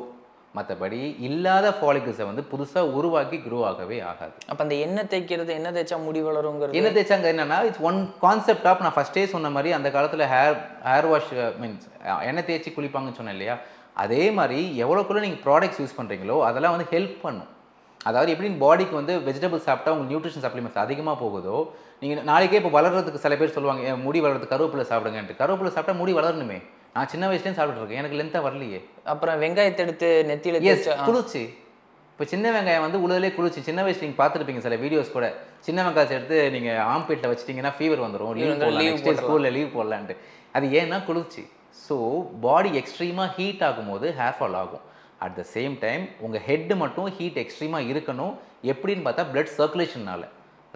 மற்றபடி இல்லாத ஃபாலிகல்ஸை வந்து புதுசாக உருவாக்கி க்ரோ ஆகவே ஆகாது. அப்போ அந்த எண்ணெய் தேய்க்கிறது, எண்ணெய் தேய்ச்சா முடி வளருங்கிறது, எண்ணெய் தேய்ச்சாங்க என்னன்னா இட்ஸ் ஒன் கான்செப்ட் ஆஃப். நான் ஃபஸ்ட்டே சொன்ன மாதிரி அந்த காலத்தில் ஹேர் வாஷ் மீன்ஸ் எண்ணெய் தேய்ச்சி குளிப்பாங்கன்னு சொன்னேன் இல்லையா, அதே மாதிரி எவ்வளோக்குள்ள நீங்கள் ப்ராடக்ட்ஸ் யூஸ் பண்ணுறீங்களோ அதெல்லாம் வந்து ஹெல்ப் பண்ணும். அதாவது எப்படின்னு பாடிக்கு வந்து வெஜிடபிள்ஸ் சாப்பிட்டா உங்களுக்கு நியூட்ரிஷன் சப்ளிமெண்ட்ஸ் அதிகமாக போகுதோ, நீங்கள் நாளைக்கே இப்போ வளர்கிறதுக்கு சில பேர் சொல்லுவாங்க முடி வளர்றதுக்கு கருவேப்பிலை சாப்பிடுங்கன்ட்டு. கருவேப்பிலை சாப்பிட்டா முடி வளரணுமே. நான் சின்ன வயசுலேயும் சாப்பிட்டுருக்கேன், எனக்கு லென்த்தாக வரலையே. அப்புறம் வெங்காயத்தை எடுத்து நெத்தியில் குளிச்சு. இப்போ சின்ன வெங்காயம் வந்து உலகிலே குளிச்சு. சின்ன வயசுல நீங்கள் பார்த்துருப்பீங்க சில வீடியோஸ் கூட. சின்ன வெங்காயத்தை எடுத்து நீங்கள் ஆம்பேட்டில் வச்சிட்டிங்கன்னா ஃபீவர் வந்துடும், லீவ் ஸ்கூலில் லீவ் போடலான்ட்டு. அது ஏன்னா குளிச்சு. ஸோ பாடி எக்ஸ்ட்ரீமாக ஹீட் ஆகும்போது ஹேர் ஃபால் ஆகும். அட் த சேம் டைம் உங்கள் ஹெட்டு மட்டும் ஹீட் எக்ஸ்ட்ரீமாக இருக்கணும். எப்படின்னு பார்த்தா பிளட் சர்க்குலேஷன்னால,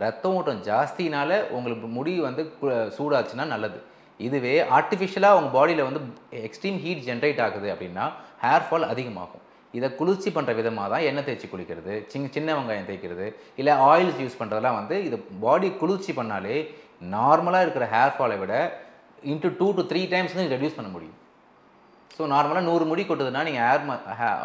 ரத்த ஓட்டம் ஜாஸ்தினால உங்களுக்கு முடி வந்து சூடாச்சுன்னா நல்லது. இதுவே ஆர்டிஃபிஷியலாக உங்கள் பாடியில் வந்து எக்ஸ்ட்ரீம் ஹீட் ஜென்ரேட் ஆகுது அப்படின்னா ஹேர் ஃபால் அதிகமாகும். இதை குளிர்ச்சி பண்ணுற விதமாக தான் எண்ணெய் தேய்ச்சி குளிக்கிறது, சின்ன வெங்காயம் தேய்க்கிறது, இல்லை ஆயில்ஸ் யூஸ் பண்ணுறதெல்லாம் வந்து இது பாடி குளிர்ச்சி பண்ணாலே நார்மலாக இருக்கிற ஹேர் ஃபாலை விட இன்ட்டு 2 to 3 டைம்ஸ் ரெடியூஸ் பண்ண முடியும். ஸோ நார்மலாக 100 முடி கொட்டுதுன்னா நீங்கள்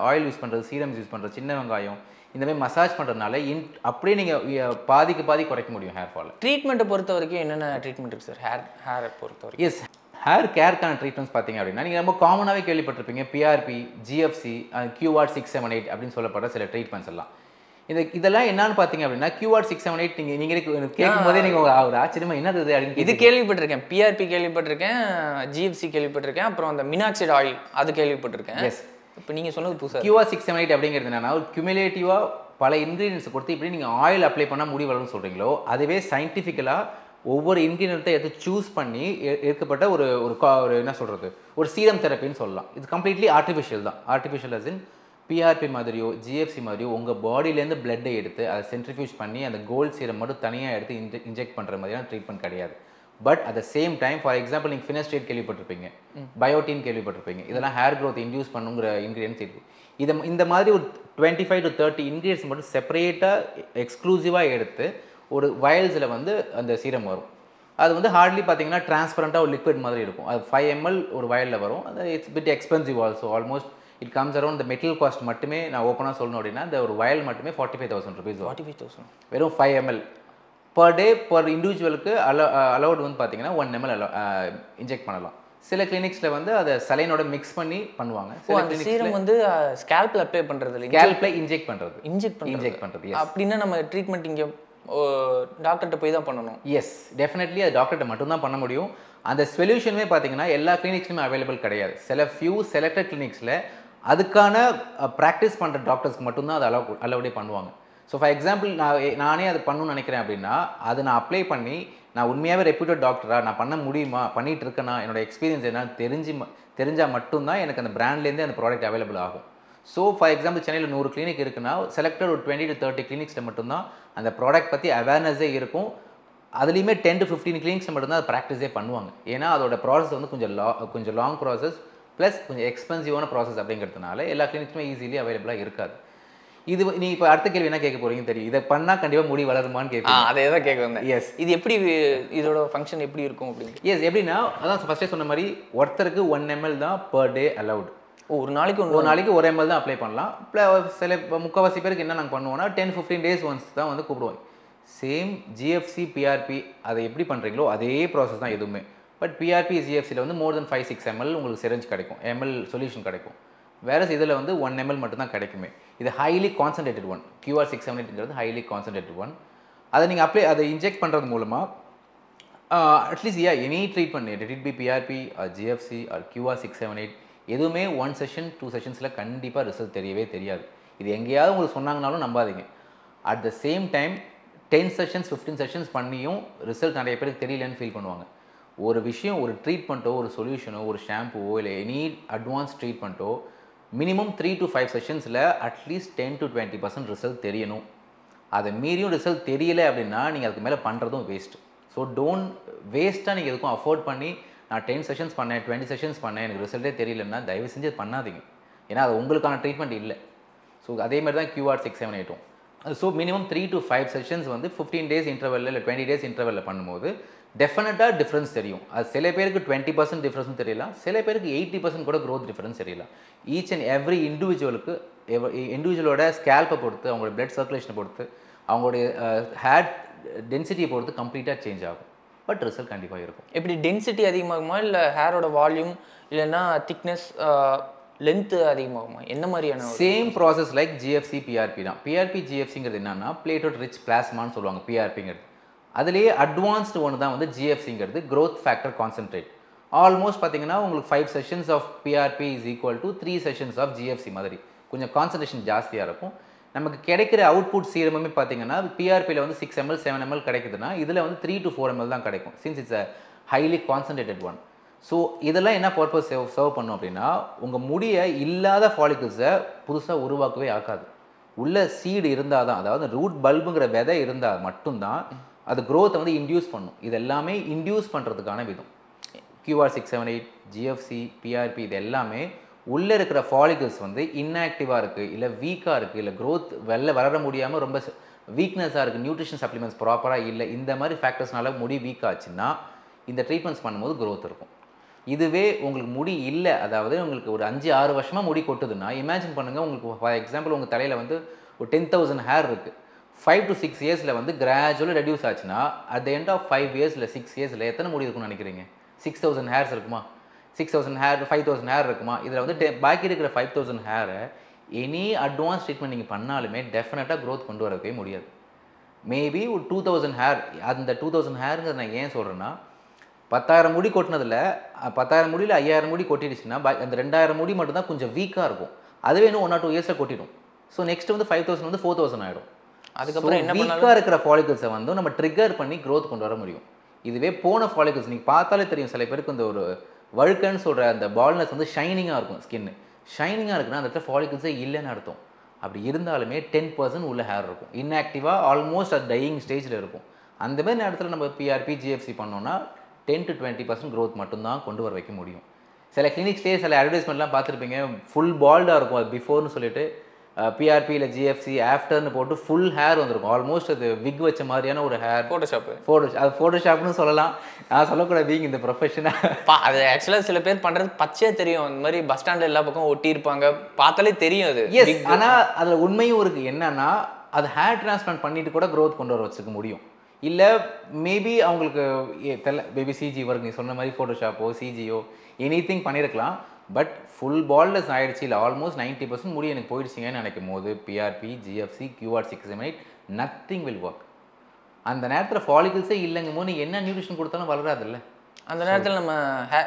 ஆயில் யூஸ் பண்ணுறது, சீரம் யூஸ் பண்ணுறது, சின்ன வெங்காயம் இந்த மாதிரி மசாஜ் பண்ணுறதுனால அப்படியே நீங்கள் பாதிக்கு பாதி குறைக்க முடியும் ஹேர் ஃபாலை. ட்ரீட்மெண்ட்டை பொறுத்த வரைக்கும் என்னென்ன ட்ரீட்மெண்ட் இருக்குது சார் ஹேரை பொறுத்த வரைக்கும்? எஸ், ஹேர் கேருக்கான ட்ரீட்மெண்ட்ஸ் பார்த்தீங்க அப்படின்னா நீங்கள் ரொம்ப காமனாகவே கேள்விப்பட்டிருப்பீங்க. பிஆர்பி, ஜிஎஃப்சி, QR 678 அப்படின்னு சொல்லப்படுற சில ட்ரீட்மெண்ட்ஸ் எல்லாம். இதெல்லாம் என்னன்னு பார்த்தீங்க அப்படின்னா QR 678 நீங்களே கேட்கும் போதே நீங்கள் ஒரு ஆச்சரியமா என்னது அப்படின்னு இது கேள்விப்பட்டிருக்கேன். பிஆர்பி கேள்விப்பட்டிருக்கேன், ஜிஎஃப்சி கேள்விப்பட்டிருக்கேன், அப்புறம் அந்த மினாக்சைடு ஆயில் அது கேள்விப்பட்டிருக்கேன். எஸ், இப்போ நீங்கள் சொன்னது புதுசாக QR 678 அப்படிங்கிறது என்னன்னா ஒரு கியூமுலேட்டிவாக பல இன்க்ரீடியன்ஸ் கொடுத்து இப்படி நீங்கள் ஆயில் அப்ளை பண்ணால் முடி வளரும்னு சொல்கிறீங்களோ அதுவே சயின்டிஃபிக்கலாக ஒவ்வொரு இன்க்ரீடியன்ட்டை எடுத்து சூஸ் பண்ணி எடுக்கப்பட்ட ஒரு என்ன சொல்கிறது ஒரு சீரம் தெரப்பின்னு சொல்லலாம். இது கம்ப்ளீட்லி ஆர்டிஃபிஷியல் தான். ஆர்டிஃபிஷியல் அஸ் இன் பிஆர்பி மாதிரியோ ஜிஎஃப்சி மாதிரியோ உங்கள் பாடியிலேருந்து பிளட்டை எடுத்து அதை சென்ட்ரிஃபியூஜ் பண்ணி அந்த கோல்ட் சீரம் மட்டும் தனியாக எடுத்து இன்ஜெக்ட் பண்ணுற மாதிரியான ட்ரீட்மெண்ட் கிடையாது. But at the same time for example நீங்கள் ஃபினஸ்ட்ரேட் கேள்விப்பட்டிருப்பீங்க, பயோட்டின் கேள்விப்பட்டிருப்பீங்க. இதெல்லாம் ஹேர் க்ரோத் இன்டியூஸ் பண்ணுங்கிற இன்க்ரீடியன்ஸ் இருக்குது. இந்த மாதிரி ஒரு 25 to 30 இன்க்ரீடியன்ஸ் மட்டும் செப்பரேட்டாக எக்ஸ்க்ளூசிவாக எடுத்து ஒரு வயல்ஸில் அந்த சீரம் வரும். அது ஹார்ட்லி பார்த்தீங்கன்னா டிரான்ஸ்பரண்ட்டாக ஒரு லிக்விட் மாதிரி இருக்கும். அது 5 ml ஒரு வயலில் வரும். அது it's bit expensive also. Almost it comes around இந்த மெட்டீரியல் காஸ்ட் மட்டுமே நான் ஓப்பனாக சொல்லணும் அப்படின்னா இந்த ஒரு வயல் மட்டுமே 45,000 rupees. 45,000 வெறும் 5 ml பர் டே பர் இண்டிவிஜுவலுக்கு அலௌட் பார்த்தீங்கன்னா 1 ml இன்ஜெக்ட் பண்ணலாம். சில கிளினிக்ஸில் அதை சலைனோட மிக்ஸ் பண்ணி பண்ணுவாங்க. சில சீரம் ஸ்கேல்பில் அப்ளை பண்ணுறது இல்லை, ஸ்கேல்பில் இன்ஜெக்ட் பண்ணுறது. இன்ஜெக்ட் பண்ணுறது அப்படின்னா நம்ம ட்ரீட்மெண்ட் இங்கே டாக்டர்கிட்ட போய் தான் பண்ணணும். எஸ், டெஃபினெட்லி அது டாக்டர்கிட்ட மட்டும்தான் பண்ண முடியும். அந்த சொல்யூஷனுமே பார்த்தீங்கன்னா எல்லா கிளினிக்ஸ்லையுமே அவைலபிள் கிடையாது. சில ஃபியூ செலக்டட் கிளினிக்ஸில் அதுக்கான ப்ராக்டிஸ் பண்ணுற டாக்டர்ஸ்க்கு மட்டும்தான் அதை அலௌடே பண்ணுவாங்க. ஸோ ஃபார் எக்ஸாம்பிள் நானே அது பண்ணணும்னு நினைக்கிறேன் அப்படின்னா அது நான் அப்ளை பண்ணி நான் உண்மையாகவே ரெப்யூட்டட் டாக்டராக நான் பண்ண முடியுமா, பண்ணிகிட்டு இருக்கேன்னா, என்னோட எக்ஸ்பீரியன்ஸ் என்னன்னு தெரிஞ்சால் மட்டும்தான் எனக்கு அந்த பிராண்ட்லேருந்து அந்த ப்ராடக்ட் அவைலபிள் ஆகும். ஸோ ஃபார் எக்ஸாம்பிள் சென்னையில் 100 கிளினிக் இருக்குன்னா செலக்டட் ஒரு 20 to 30 கிளினிக்ஸில் மட்டும்தான் அந்த ப்ராடக்ட் பற்றி அவேர்னஸே இருக்கும். அதுலேயுமே 10 to 15 கிளினிக்ஸில் மட்டும்தான் அது ப்ராக்டிஸே பண்ணுவாங்க. ஏன்னா அதோட ப்ராசஸ் கொஞ்சம் லாங் ப்ராசஸ் ப்ளஸ் கொஞ்சம் எக்ஸ்பென்சிவான ப்ராசஸ் அப்படிங்கிறதுனால எல்லா கிளினிக்ஸுமே ஈஸிலி அவைலபிளாக இருக்காது. இது நீ இப்போ அடுத்த கேள்வி என்ன கேட்க போறீங்கன்னு தெரியும். இதை பண்ணால் கண்டிப்பாக முடி வளருமான்னு கேட்பீங்க. அதே தான் கேட்க வந்தேன். எஸ், இது எப்படி இதோட ஃபங்க்ஷன் எப்படி இருக்கும் அப்படின்னு? எஸ், எப்படின்னா அதான் ஃபஸ்ட்டே சொன்ன மாதிரி ஒருத்தருக்கு 1 ml தான் பர் டே அலௌட். ஒரு நாளைக்கு 1 ml தான் அப்ளை பண்ணலாம். சில முக்கால்வாசி பேருக்கு என்ன நாங்கள் பண்ணுவோம்னா 10-15 days ஒன்ஸ் தான் கூப்பிடுவோம். சேம் ஜிஎஃப்சி பிஆர்பி அதை எப்படி பண்ணுறீங்களோ அதே ப்ராசஸ் தான் எதுவுமே. பட் பிஆர்பி ஜிஎஃப்சியில் more than 5-6 ml உங்களுக்கு சிரஞ்ச் கிடைக்கும், ml சொல்யூஷன் கிடைக்கும். வேறு இதில் 1 ml மட்டும்தான் கிடைக்குமே. இது ஹைலி கான்சன்ட்ரேட்டட் ஒன். QR 678ங்கிறது ஹைலி கான்சன்ட்ரேட்டட் ஒன். அதை நீங்கள் அதை இன்ஜெக்ட் பண்ணுறது மூலமாக at least any treatment, let it be PRP or GFC or QR 678 எதுவுமே 1 session 2 sessions கண்டிப்பாக ரிசல்ட் தெரியவே தெரியாது. இது எங்கேயாவது உங்களுக்கு சொன்னாங்கனாலும் நம்பாதீங்க. At the same time 10 sessions 15 sessions பண்ணியும் ரிசல்ட் நிறைய பேருக்கு தெரியலன்னு ஃபீல் பண்ணுவாங்க. ஒரு விஷயம், ஒரு ட்ரீட்மெண்ட்டோ, ஒரு சொல்யூஷனோ, ஒரு ஷாம்புவோ, இல்லை எனி அட்வான்ஸ் ட்ரீட்மெண்ட்டோ minimum 3 to 5 sessions at least 10 to 20% result தெரியணும். அதை மீறியும் ரிசல்ட் தெரியல அப்படின்னா நீங்கள் அதுக்கு மேலே பண்ணுறதும் வேஸ்ட். ஸோ டோன்ட் வேஸ்ட்டாக நீங்கள் எதுக்கும் அஃபோர்ட் பண்ணி நான் 10 sessions பண்ணேன், 20 sessions பண்ணேன், எனக்கு ரிசல்ட்டே தெரியலன்னா தயவு செஞ்சு பண்ணாதீங்க. ஏன்னா அது உங்களுக்கான ட்ரீட்மெண்ட் இல்லை. ஸோ அதேமாதிரி தான் QR 678. So minimum 3 to 5 sessions 15 days இன்டர்வெல்ல இல்லை 20 days இன்டர்வெல்ல பண்ணும்போது டெஃபினட்டாக டிஃப்ரென்ஸ் தெரியும். அது சில பேருக்கு 20% டிஃப்ரென்ஸும் தெரியலாம், சில பேருக்கு 80% கூட க்ரோத் டிஃப்ரென்ஸ் தெரியலாம். ஈச் அண்ட் எவ்ரி இண்டிவிஜுவலோட ஸ்கேல்ப்பை பொறுத்து, அவங்களோட பிளட் சர்க்குலேஷனை பொறுத்து, அவங்களுடைய ஹேர் டென்சிட்டியை பொறுத்து கம்ப்ளீட்டாக சேஞ்ச் ஆகும். பட் ரிசல்ட் கண்டிப்பாக இருக்கும். எப்படி டென்சிட்டி அதிகமாகுமா, இல்லை ஹேரோட வால்யூம் இல்லைன்னா திக்னஸ் லென்த்து அதிகமாகுமா, என்ன மாதிரியான? Same process like GFC PRP தான். பிஆர்பி ஜிஎஃப்சிங்கிறது என்னன்னா பிளேட்டட் ரிச் பிளாஸ்மான்னு சொல்லுவாங்க பிஆர்பிங்கிறது. அதுலேயே அட்வான்ஸ்டு ஒன்று தான் ஜிஎஃப்சிங்கிறது, க்ரோத் ஃபேக்டர் கான்சன்ட்ரேட். ஆல்மோஸ்ட் பார்த்தீங்கன்னா உங்களுக்கு 5 sessions of PRP is equal to 3 sessions of GFC மாதிரி கொஞ்சம் கான்சன்ட்ரேஷன் ஜாஸ்தியாக இருக்கும். நமக்கு கிடைக்கிற அவுட்புட் சீரமுமே பார்த்தீங்கன்னா பிஆர்பியில் 6 ml 7 ml கிடைக்குதுன்னா இதில் 3 to 4 ml தான் கிடைக்கும். Since it's a highly concentrated one. So இதெல்லாம் என்ன பர்பஸ் சர்வ் பண்ணும் அப்படின்னா உங்கள் முடியை இல்லாத ஃபாலிகல்ஸை புதுசாக உருவாக்கவே ஆக்காது. உள்ள சீடு இருந்தால் தான், அதாவது ரூட் பல்புங்கிற விதை இருந்தால் மட்டும்தான் அது க்ரோத்தை இன்டியூஸ் பண்ணும். இது எல்லாமே இன்டியூஸ் பண்ணுறதுக்கான விதம். QR 678, ஜிஎஃப்சி, பிஆர்பி இது எல்லாமே உள்ளே இருக்கிற ஃபாலிகல்ஸ் இன்ஆக்டிவாக இருக்குது, இல்லை வீக்காக இருக்குது, இல்லை க்ரோத் வளர முடியாமல் ரொம்ப வீக்னஸாக இருக்குது, நியூட்ரிஷன் சப்ளிமெண்ட்ஸ் ப்ராப்பராக இல்லை, இந்த மாதிரி ஃபேக்டர்ஸ்னால முடி வீக் ஆச்சுன்னா இந்த ட்ரீட்மெண்ட்ஸ் பண்ணும்போது க்ரோத் இருக்கும். இதுவே உங்களுக்கு முடி இல்லை, அதாவது உங்களுக்கு ஒரு 5-6 வருஷமாக முடி கொட்டுதுன்னா இமேஜின் பண்ணுங்கள், உங்களுக்கு ஃபார் எக்ஸாம்பிள் உங்கள் தலையில் வந்து ஒரு 10,000 ஹேர் இருக்குது. 5 to 6 இயர்ஸில் வந்து கிராஜுவலாக ரெடியூஸ் ஆச்சுன்னா அட் த எண்ட் ஆஃப் 5 இயர்ஸில் 6 இயர்ஸில் எத்தனை முடி இருக்கும்னு நினைக்கிறீங்க? 6,000 ஹேர்ஸ் இருக்குமா? 6,000 ஹேர் 5,000 ஹேர் இருக்குமா? இதில் வந்து பாக்கி இருக்கிற 5,000 ஹேரை எனி அட்வான்ஸ் ட்ரீட்மெண்ட் நீங்கள் பண்ணாலுமே டெஃபினட்டாக க்ரோத் கொண்டு வரவே முடியாது. மேபி ஒரு 2,000 ஹேர், அந்த 2,000 ஹேருங்கிறது நான் ஏன் சொல்கிறேன்னா, 10,000 முடி கொட்டினதில் 10,000 முடியில் 5,000 முடி கொட்டிடுச்சுன்னா அந்த 2,000 முடி மட்டும்தான் கொஞ்சம் வீக்காக இருக்கும். அதுவே இன்னும் 1 or 2 இயர்ஸில் கொட்டிடும். ஸோ நெக்ஸ்ட் வந்து 5,000 வந்து 4,000 ஆகிடும். அதுக்கப்புறம் என்ன வீக்காக இருக்கிற ஃபாலிகல்ஸை வந்து நம்ம ட்ரிகர் பண்ணி க்ரோத் கொண்டு வர முடியும். இதுவே போன ஃபாலிகல்ஸ் நீங்கள் பார்த்தாலே தெரியும், சில பேருக்கு இந்த ஒரு வழுக்கன்னு சொல்கிற அந்த பால்னஸ் வந்து ஷைனிங்காக இருக்கும். ஸ்கின்னு ஷைனிங்காக இருக்குன்னா அந்த இடத்துல ஃபாலிகல்ஸே இல்லைன்னு அர்த்தம். அப்படி இருந்தாலுமே 10% உள்ள ஹேர் இருக்கும், இன்ஆக்டிவாக ஆல்மோஸ்ட் அது டையிங் ஸ்டேஜில் இருக்கும். அந்த மாதிரி நேரத்தில் நம்ம பிஆர்பி ஜிஎஃப்சி பண்ணோன்னா 10 to 20% க்ரோத் மட்டும்தான் கொண்டு வர வைக்க முடியும். சில கிளினிக்ஸ்லேயே சில அட்வர்டைஸ்மெண்ட்லாம் பார்த்துருப்பீங்க, ஃபுல் பால்டாக இருக்கும், அது பிஃபோர்னு சொல்லிட்டு பிஆர்பி இல்லை ஜிஎஃப்சி ஆஃப்டர்னு போட்டு ஃபுல் ஹேர் வந்துருக்கும். ஆல்மோஸ்ட் அது விக் வச்ச மாதிரியான ஒரு ஹேர். அது ஃபோட்டோஷாப்னு சொல்லலாம். நான் சொல்லக்கூடாது இந்த ப்ரொஃபஷனாக. அது ஆக்சுவலாக சில பேர் பண்ணுறது பச்சையாக தெரியும். அந்த மாதிரி பஸ் ஸ்டாண்டில் எல்லா பக்கம் ஒட்டியிருப்பாங்க, பார்த்தாலே தெரியும் அது. எஸ், ஆனால் அதில் உண்மையும் இருக்குது. என்னன்னா அது ஹேர் டிரான்ஸ்பிளான்ட் பண்ணிட்டு கூட க்ரோத் கொண்டு வர வச்சுக்க முடியும். இல்லை மேபி அவங்களுக்கு தெரியல, மேபி சிஜி ஒர்க் நீ சொன்ன மாதிரி ஃபோட்டோஷாப்போ சிஜியோ எனிதிங் பண்ணியிருக்கலாம். பட் ஃபுல் பால்டஸ் ஆயிடுச்சு, இல்லை ஆல்மோஸ்ட் 90% முடி எனக்கு போயிடுச்சிங்கன்னு நினைக்கும் போது PRP GFC QR678 nothing will work. அந்த நேரத்தில் ஃபாலிகல்ஸே இல்லைங்கும் போது நீங்கள் என்ன நியூட்ரிஷன் கொடுத்தாலும் வளராதில்ல. அந்த நேரத்தில் நம்ம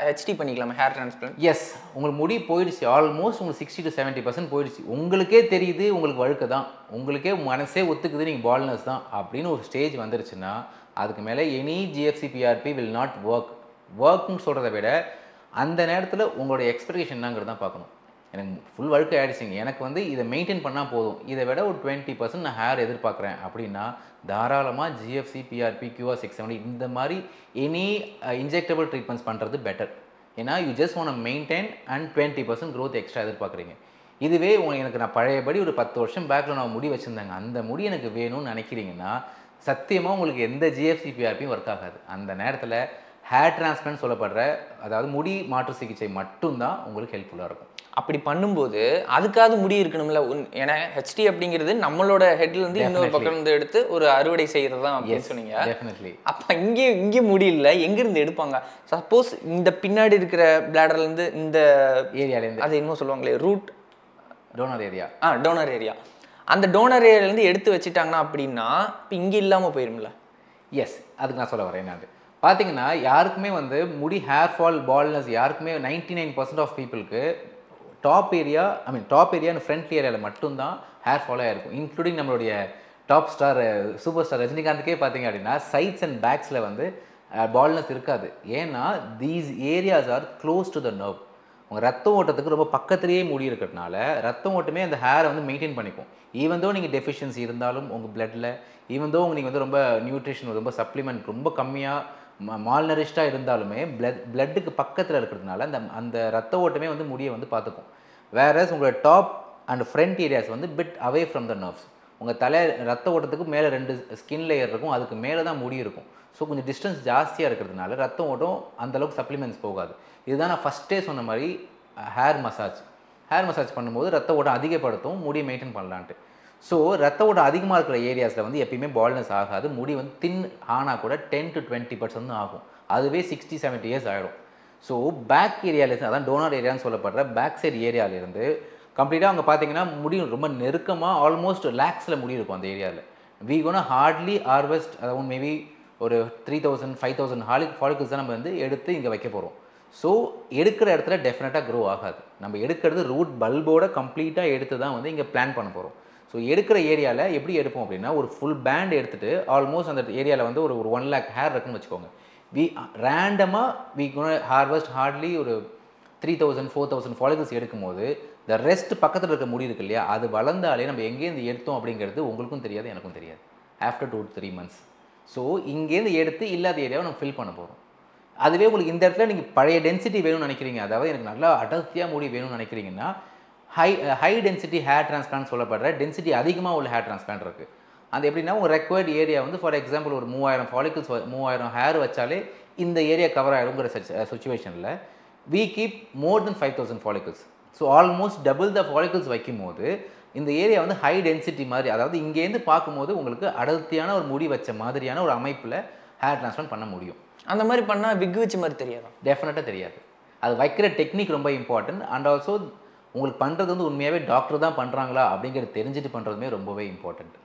ஹெச்டி பண்ணிக்கலாம், ஹேர் டிரான்ஸ்பிளான்ட். எஸ், உங்களுக்கு முடி போயிடுச்சு, ஆல்மோஸ்ட் உங்களுக்கு 60 to 70% போயிடுச்சு. உங்களுக்கே தெரியுது உங்களுக்கு வழுக்க தான், உங்களுக்கே மனசே ஒத்துக்குது நீங்கள் பால்னஸ் தான் அப்படின்னு ஒரு ஸ்டேஜ் வந்துருச்சுன்னா அதுக்கு மேலே any GFC PRP will not ஒர்க்னு சொல்கிறத விட அந்த நேரத்தில் உங்களுடைய எக்ஸ்பெக்டேஷன் என்னங்கிறது தான் பார்க்கணும். எனக்கு ஃபுல் வழுக்க ஆகிடுச்சிங்க, எனக்கு வந்து இதை மெயின்டைன் பண்ணால் போதும், இதை விட ஒரு 20% நான் ஹேர் எதிர்பார்க்குறேன் அப்படின்னா தாராளமாக ஜிஎஃப்சி பிஆர்பி QR678 இந்த மாதிரி எனி இன்ஜெக்டபிள் ட்ரீட்மெண்ட்ஸ் பண்ணுறது பெட்டர். ஏன்னா you just want maintain and 20% growth extra எதிர்பார்க்குறீங்க. இதுவே எனக்கு நான் பழையபடி ஒரு 10 வருஷம் பேக்கில் நான் முடி வச்சுருந்தாங்க, அந்த முடி எனக்கு வேணும்னு நினைக்கிறீங்கன்னா சத்தியமாக உங்களுக்கு எந்த ஜிஎஃப்சி பிஆர்பியும் ஒர்க் ஆகாது. அந்த நேரத்தில் ஹேர் டிரான்ஸ்பிளான்ட் சொல்லப்படுற, அதாவது முடி மாற்று சிகிச்சை மட்டும்தான் உங்களுக்கு ஹெல்ப்ஃபுல்லாக இருக்கும். அப்படி பண்ணும்போது அதுக்காவது முடி இருக்கணும்ல. ஏன்னா ஹெச்டி அப்படிங்கிறது நம்மளோட ஹெட்லேருந்து இன்னொரு பக்கம் இருந்து எடுத்து ஒரு அறுவடை செய்கிறது தான் அப்படின்னு சொன்னீங்க. டெஃபினெட்லி. அப்போ இங்கே முடி இல்லை, எங்கேருந்து எடுப்பாங்க? சப்போஸ் இந்த பின்னாடி இருக்கிற பிளாடர்லேருந்து இந்த ஏரியாலேருந்து, அது இன்னும் சொல்லுவாங்களே root donor area, donor area, அந்த டோனர் ஏரியாலேருந்து எடுத்து வச்சுட்டாங்கன்னா அப்படின்னா இப்போ இங்கே இல்லாமல் போயிரும்ல. எஸ், அதுக்கு நான் சொல்ல வரேன். நான் பார்த்தீங்கன்னா யாருக்குமே வந்து முடி ஹேர் ஃபால் பால்னஸ் யாருக்குமே 99% ஆஃப் பீப்புளுக்கு டாப் ஏரியா அண்ட் ஃப்ரண்ட் ஏரியாவில் மட்டும்தான் ஹேர் ஃபாலாக இருக்கும். இன்க்ளூடிங் நம்மளுடைய டாப் ஸ்டார் சூப்பர் ஸ்டார் ரஜினிகாந்துக்கே பார்த்தீங்க அப்படின்னா சைட்ஸ் அண்ட் பேக்ஸில் வந்து பால்னஸ் இருக்காது. ஏன்னா these areas are close to the nerve. உங்கள் ரத்த ஓட்டத்துக்கு ரொம்ப பக்கத்துலேயே முடி இருக்கிறதுனால ரத்த ஓட்டமே அந்த ஹேரை வந்து மெயின்டைன் பண்ணிக்கும். ஈவன் தோ நீங்கள் டெஃபிஷியன்சி இருந்தாலும் உங்கள் பிளட்டில், ஈவன் தோ நீங்கள் வந்து ரொம்ப நியூட்ரிஷன் ரொம்ப சப்ளிமெண்ட் ரொம்ப கம்மியாக மால்நரிஷ்டாக இருந்தாலுமே பிளட்டுக்கு பக்கத்தில் இருக்கிறதுனால அந்த ரத்த ஓட்டமே வந்து முடியை வந்து பார்த்துக்கும். வேறஸ் உங்களோட டாப் அண்ட் ஃப்ரண்ட் ஏரியாஸ் வந்து bit away from the nerves. உங்கள் தலை ரத்த ஓட்டத்துக்கு மேலே 2 ஸ்கின் லேயர் இருக்கும், அதுக்கு மேலே தான் முடி இருக்கும். ஸோ கொஞ்சம் டிஸ்டன்ஸ் ஜாஸ்தியாக இருக்கிறதுனால ரத்த ஓட்டம் அந்தளவுக்கு சப்ளிமெண்ட்ஸ் போகாது. இதுதான் நான் ஃபஸ்ட்டே சொன்ன மாதிரி ஹேர் மசாஜ் பண்ணும்போது ரத்த ஓட்டம் அதிகப்படுத்தும், முடியை மெயின்டைன் பண்ணலான்ட்டு. ஸோ ரத்த ஓட்டம் அதிகமாக இருக்கிற ஏரியாஸில் வந்து எப்பயுமே பால்னஸ் ஆகாது. முடி வந்து தின் ஆனால் கூட 10 to 20% ஆகும். அதுவே 60-70 இயர்ஸ் ஆகிடும். ஸோ பேக் ஏரியாவிலேருந்து, அதான் டோனர் ஏரியான்னு சொல்லப்படுற பேக் சைடு ஏரியாவிலேருந்து கம்ப்ளீட்டாக அவங்க பார்த்தீங்கன்னா முடி ரொம்ப நெருக்கமாக ஆல்மோஸ்ட் லேக்ஸில் முடி இருக்கும் அந்த ஏரியாவில். வி கோனா ஹார்ட்லி ஹார்வெஸ்ட், அதாவது மேபி ஒரு 3,000-5,000 ஃபாலிகல்ஸ் தான் நம்ம வந்து எடுத்து இங்கே வைக்க போகிறோம். ஸோ எடுக்கிற இடத்துல டெஃபினட்டாக க்ரோ ஆகாது. நம்ம எடுக்கிறது ரூட் பல்போட கம்ப்ளீட்டாக எடுத்து தான் வந்து இங்கே பிளான் பண்ண போகிறோம். ஸோ எடுக்கிற ஏரியாவில் எப்படி எடுப்போம் அப்படின்னா ஒரு ஃபுல் பேண்ட் எடுத்துகிட்டு ஆல்மோஸ்ட் அந்த ஏரியாவில் வந்து ஒரு 1 lakh ஹேர் இருக்குன்னு வச்சுக்கோங்க. வி ஹார்வெஸ்ட் ஹார்ட்லி ஒரு 3,000-4,000 ஃபாலிகல்ஸ் எடுக்கும் போது இந்த ரெஸ்ட் பக்கத்தில் இருக்க முடி இருக்கு இல்லையா, அது வளர்ந்தாலே நம்ம எங்கேருந்து எடுத்தோம் அப்படிங்கிறது உங்களுக்கும் தெரியாது எனக்கும் தெரியாது ஆஃப்டர் 2-3 months. ஸோ இங்கேருந்து எடுத்து இல்லாத ஏரியாவை நம்ம ஃபில் பண்ண போகிறோம். அதுவே உங்களுக்கு இந்த இடத்துல நீங்கள் பழைய டென்சிட்டி வேணும்னு நினைக்கிறீங்க, அதாவது எனக்கு நல்லா அடர்த்தியாக முடி வேணும்னு நினைக்கிறீங்கன்னா ஹை டென்சிட்டி ஹேர் டிரான்ஸ்பிளான்ட் சொல்லப்படுற டென்சிட்டி அதிகமாக உள்ள ஹேர் டிரான்ஸ்பிளான்ட் இருக்குது. அது எப்படின்னா உங்கள் ரெக்வயர்ட் ஏரியா வந்து ஃபார் எக்ஸாம்பிள் ஒரு 3000 ஃபாலிகல்ஸ் 3000 ஹேர் வச்சாலே இந்த ஏரியா கவர் ஆகிடுங்கிற சுச்சுவேஷனில் we keep more than 5000 follicles. So almost double the follicles வைக்கும் போது இந்த ஏரியா வந்து ஹை டென்சிட்டி மாதிரி, அதாவது இங்கேருந்து பார்க்கும்போது உங்களுக்கு அடர்த்தியான ஒரு முடி வச்ச மாதிரியான ஒரு அமைப்பில் ஹேர் டிரான்ஸ்பிளான்ட் பண்ண முடியும். அந்த மாதிரி பண்ணால் விக் வச்ச மாதிரி தெரியாதா? டெஃபினட்டாக தெரியாது. அது வைக்கிற டெக்னிக் ரொம்ப இம்பார்ட்டன்ட். அண்ட் ஆல்சோ உங்களுக்கு பண்ணுறது வந்து உண்மையாகவே டாக்டர் தான் பண்ணுறாங்களா அப்படிங்கிறது தெரிஞ்சுட்டு பண்ணுறதுமே ரொம்பவே இம்பார்ட்டன்ட்.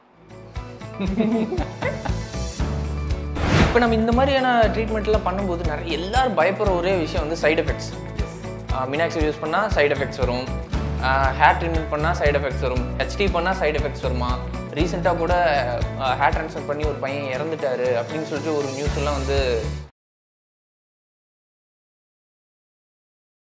இப்போ நம்ம இந்த மாதிரியான ட்ரீட்மெண்ட்லாம் பண்ணும்போது நிறைய எல்லாரும் பயப்படுற ஒரே விஷயம் வந்து சைடு எஃபெக்ட்ஸ். மினாக்சில் யூஸ் பண்ணால் சைடு எஃபெக்ட்ஸ் வரும், ஹேர் ட்ரீட்மெண்ட் பண்ணால் சைடு எஃபெக்ட்ஸ் வரும், ஹெச்டி பண்ணால் சைடு எஃபெக்ட்ஸ் வருமா, ரீசெண்டாக கூட ஹேர் ட்ரான்ஸ்ஃபர் பண்ணி ஒரு பையன் இறந்துட்டாரு அப்படின்னு சொல்லிட்டு ஒரு நியூஸ் எல்லாம் வந்து